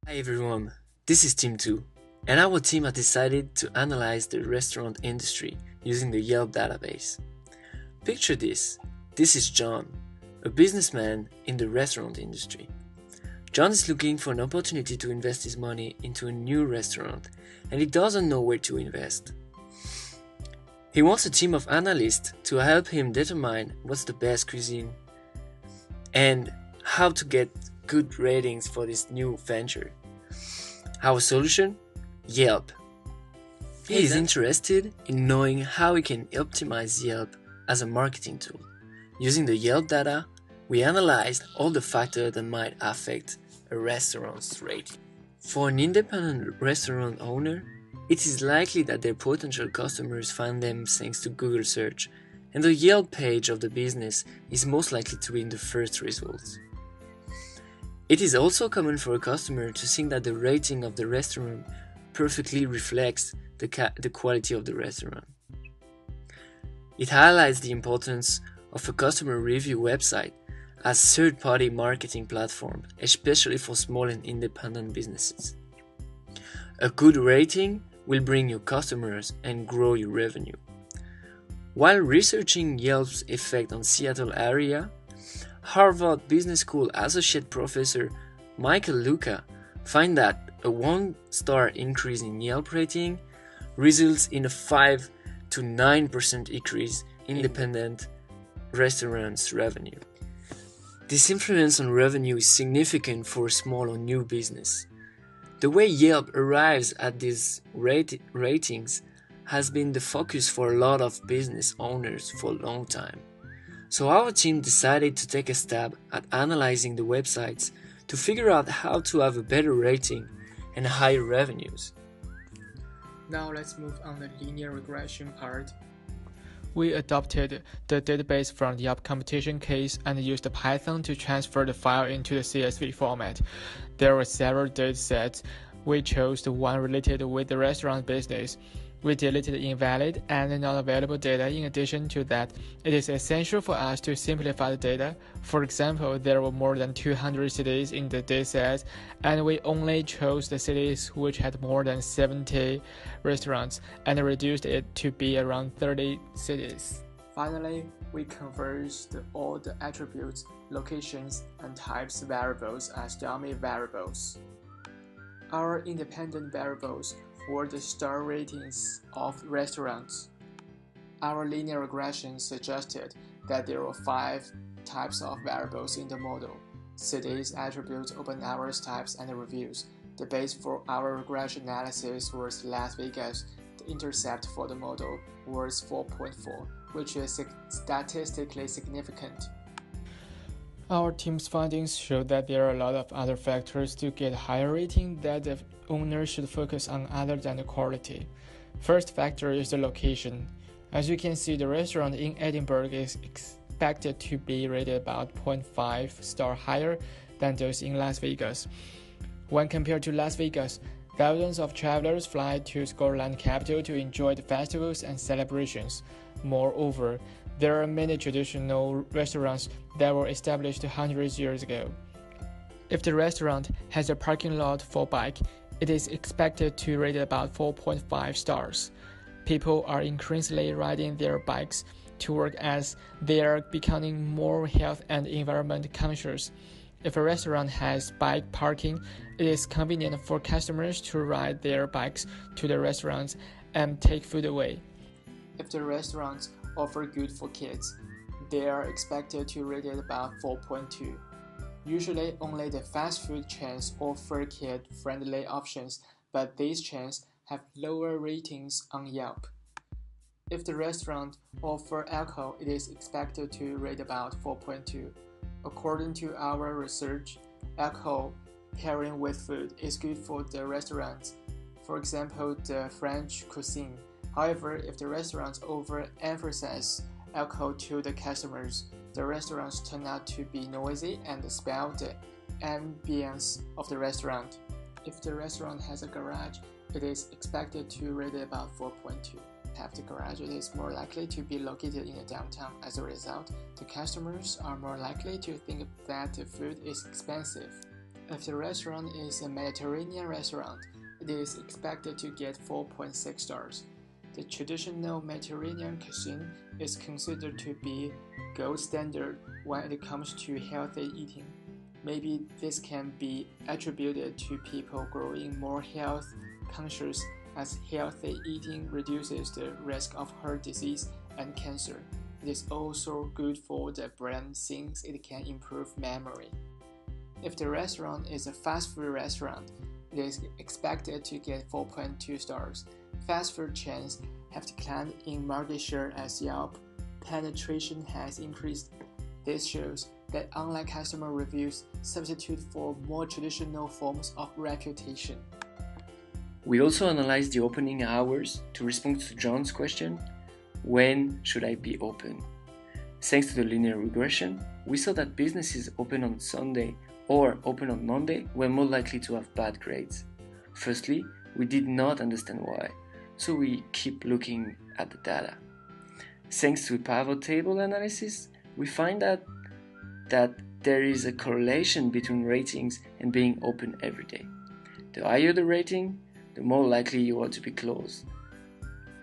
Hi everyone, this is Team 2, and our team has decided to analyze the restaurant industry using the Yelp database. Picture this is John, a businessman in the restaurant industry. John is looking for an opportunity to invest his money into a new restaurant, and he doesn't know where to invest. He wants a team of analysts to help him determine what's the best cuisine and how to get good ratings for this new venture. Our solution? Yelp. He is interested in knowing how he can optimize Yelp as a marketing tool. Using the Yelp data, we analyzed all the factors that might affect a restaurant's rating. For an independent restaurant owner, it is likely that their potential customers find them thanks to Google search, and the Yelp page of the business is most likely to be in the first results. It is also common for a customer to think that the rating of the restaurant perfectly reflects the quality of the restaurant. It highlights the importance of a customer review website as a third-party marketing platform, especially for small and independent businesses. A good rating will bring you customers and grow your revenue. While researching Yelp's effect on Seattle area, Harvard Business School Associate Professor Michael Luca finds that a 1-star increase in Yelp rating results in a 5 to 9% increase in independent restaurants' revenue. This influence on revenue is significant for a small or new business. The way Yelp arrives at these ratings has been the focus for a lot of business owners for a long time. So our team decided to take a stab at analyzing the websites to figure out how to have a better rating and higher revenues. Now let's move on the linear regression part. We adopted the database from the Yelp competition case and used Python to transfer the file into the CSV format. There were several datasets. We chose the one related with the restaurant business. We deleted invalid and not available data. In addition to that, it is essential for us to simplify the data. For example, there were more than 200 cities in the dataset, and we only chose the cities which had more than 70 restaurants and reduced it to be around 30 cities. Finally, we converged all the attributes, locations, and types variables as dummy variables. Our independent variables were the star ratings of restaurants. Our linear regression suggested that there were 5 types of variables in the model: cities, attributes, open hours, types, and reviews. The base for our regression analysis was Las Vegas. The intercept for the model was 4.4, which is statistically significant. Our team's findings show that there are a lot of other factors to get higher rating that the owner should focus on other than the quality. First factor is the location. As you can see, the restaurant in Edinburgh is expected to be rated about 0.5 star higher than those in Las Vegas. When compared to Las Vegas, thousands of travelers fly to Scotland capital to enjoy the festivals and celebrations. Moreover, there are many traditional restaurants that were established hundreds of years ago. If the restaurant has a parking lot for bike, it is expected to rate about 4.5 stars. People are increasingly riding their bikes to work as they are becoming more health and environment conscious. If a restaurant has bike parking, it is convenient for customers to ride their bikes to the restaurants and take food away. If the restaurants offer good for kids, they are expected to rate it about 4.2. Usually, only the fast food chains offer kid-friendly options, but these chains have lower ratings on Yelp. If the restaurant offers alcohol, it is expected to rate about 4.2. According to our research, alcohol pairing with food is good for the restaurants. For example, the French cuisine. However, if the restaurants overemphasize alcohol to the customers, the restaurants turn out to be noisy and spoil the ambience of the restaurant. If the restaurant has a garage, it is expected to rate about 4.2. Have the garage, it is more likely to be located in the downtown. As a result, the customers are more likely to think that the food is expensive. If the restaurant is a Mediterranean restaurant, it is expected to get 4.6 stars. The traditional Mediterranean cuisine is considered to be gold standard when it comes to healthy eating. Maybe this can be attributed to people growing more health conscious, as healthy eating reduces the risk of heart disease and cancer. It is also good for the brain since it can improve memory. If the restaurant is a fast food restaurant, it is expected to get 4.2 stars. Fast food chains have declined in market share as Yelp penetration has increased. This shows that online customer reviews substitute for more traditional forms of reputation. We also analyzed the opening hours to respond to John's question, when should I be open? Thanks to the linear regression, we saw that businesses open on Sunday or open on Monday were more likely to have bad grades. Firstly, we did not understand why, so we keep looking at the data. Thanks to pivot table analysis, we find that there is a correlation between ratings and being open every day. The higher the rating, the more likely you are to be closed,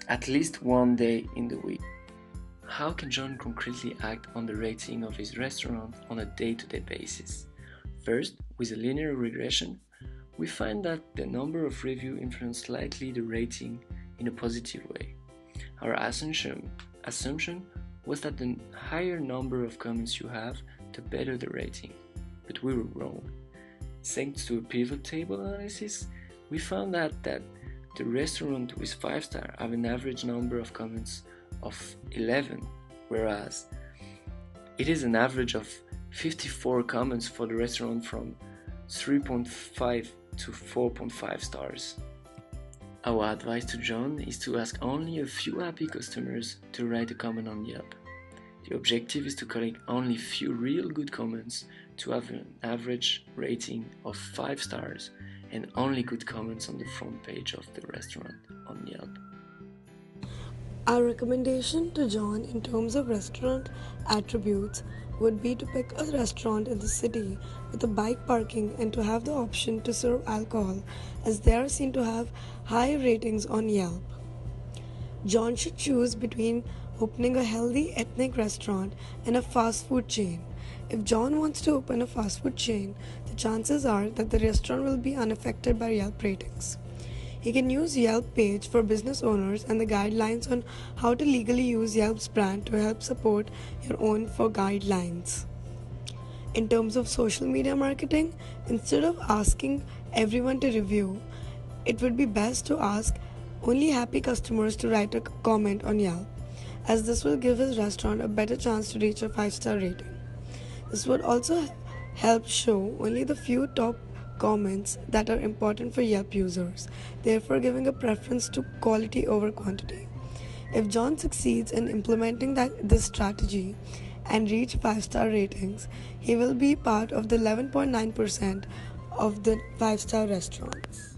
at least one day in the week. How can John concretely act on the rating of his restaurant on a day-to-day basis? First, with a linear regression, we find that the number of reviews influence slightly the rating in a positive way. Our assumption was that the higher number of comments you have, the better the rating, but we were wrong. Thanks to a pivot table analysis, we found that the restaurant with 5 stars have an average number of comments of 11, whereas it is an average of 54 comments for the restaurant from 3.5 to 4.5 stars. Our advice to John is to ask only a few happy customers to write a comment on Yelp. The objective is to collect only few real good comments to have an average rating of 5 stars and only good comments on the front page of the restaurant on Yelp. Our recommendation to John in terms of restaurant attributes would be to pick a restaurant in the city with a bike parking and to have the option to serve alcohol, as they are seen to have high ratings on Yelp. John should choose between opening a healthy ethnic restaurant and a fast food chain. If John wants to open a fast food chain, the chances are that the restaurant will be unaffected by Yelp ratings. He can use Yelp page for business owners and the guidelines on how to legally use Yelp's brand to help support your own for guidelines. In terms of social media marketing, instead of asking everyone to review, it would be best to ask only happy customers to write a comment on Yelp, as this will give his restaurant a better chance to reach a 5-star rating. This would also help show only the few top comments that are important for Yelp users, therefore giving a preference to quality over quantity. If John succeeds in implementing this strategy and reach 5-star ratings, he will be part of the 11.9% of the 5-star restaurants.